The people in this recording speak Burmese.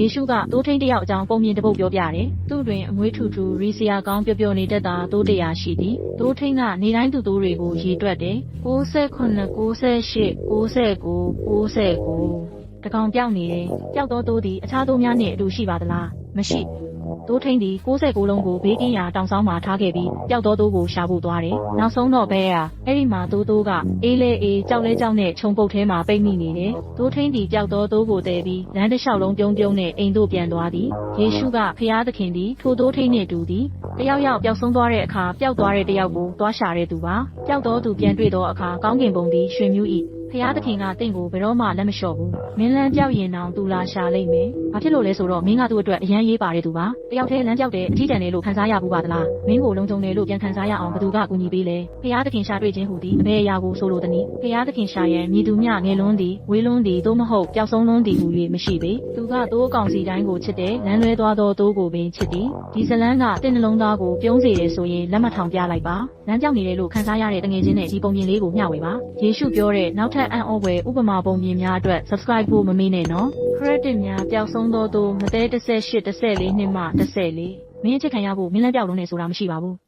ယေရှုကသိုးထိန်းတစ်ယောက်အကြောင်းပုံမြင်တစ်ပုဒ်ပြောပြတယ်။သူ့တွင်အမွေးထူထူရီစရာကောင်းပျော်ပျော်နေတတ်တာသိုး100ရှိသည်။သိုးထိန်းကနေတိုင်းသူသိုးတွေကိုရေတွက်တယ်။69 98 99 99တကောင်ပြောက်နေတယ်။ပြောက်သောသိုးသည်အခြားသိုးများနှင့်အတူရှိပါသလား။မရှိ။သိုးထိန်းသည်69လုံးကိုဘေးကင်းရာတောင်ဆောင်မှာထားခဲ့ပြီးပျောက်သောသိုးကိုရှာဖို့သွားတယ်။နောက်ဆုံးတော့ဘဲအဲ့ဒီမှာသိုးကအေးလဲအေးကြောက်လဲကြောက်နဲ့ခြုံပုတ်ထဲမှာပိတ်မိနေတယ်။သိုးထိန်းသည်ပျောက်သောသိုးကိုတည်ပြီးလမ်းတစ်လျှောက်လုံးပြုံးနဲ့အိမ်သို့ပြန်သွားသည်။ယေရှုကဖျားသခင်သည်ထိုသိုးထိန်းနှင့်တူသည်။တယောက်ပျောက်ဆုံးသွားတဲ့အခါပျောက်သွားတဲ့တယောက်ကိုသွားရှာတဲ့သူပါ။ပျောက်သောသူပြန်တွေ့သောအခါကောင်းကင်ဘုံသည်ရွှင်မြူး၏။ဖျားသခင်ကတင့်ကိုဘယ်တော့မှလက်မလျှော့ဘူး။မင်းလန်းပြောက်ရင်တောင်သူလာရှာလိမ့်မယ်။ဘာဖြစ်လို့လဲဆိုတော့မင်းကသူ့အတွက်အရန်ရေးပါတဲ့သူပါ။တယောက်တည်းလမ်းပြောက်တဲ့အထီးကျန်တယ်လို့ခံစားရဘူးပါသလား။မင်းကိုလုံခြုံတယ်လို့ပြန်ခံစားရအောင်ဘယ်သူကကူညီပေးလဲ။ဖျားသခင်ရှာတွေ့ခြင်းဟူသည်အဘယ်အရာကိုဆိုလိုသနည်း။ဖျားသခင်ရှာရန်မြည်သူမျှငယ်လွန်းသည်ဝေးလွန်းသည်သို့မဟုတ်ပျောက်ဆုံးလွန်းသည်ဟူ၍မရှိပေ။သူကသိုးကောင်စီတိုင်းကိုချစ်တယ်လမ်းလွဲသွားသောသိုးကိုပင်ချစ်သည်။ဒီဇလန်းကတင့်နှလုံးသားကိုပြုံးစေတယ်ဆိုရင်လက်မထောင်ပြလိုက်ပါ။လမ်းပြောက်နေတယ်လို့ခံစားရတဲ့တငယ်ချင်းနဲ့ဒီပုံပြင်လေးကိုမျှဝေပါ။ယေရှုပြောတဲ့နောက်ထပ်အံ့ဩဖွယ်ဥပမာပုံပြင်များအတွက် subscribe ဖို့မမေ့နဲ့နော် credit များပျောက်ဆုံးသောသို့မသေး18 14နှစ်မှ14မင်းအချစ်ခံရဖို့မင်းလည်းပျောက်လုံးနေဆိုတာမရှိပါဘူး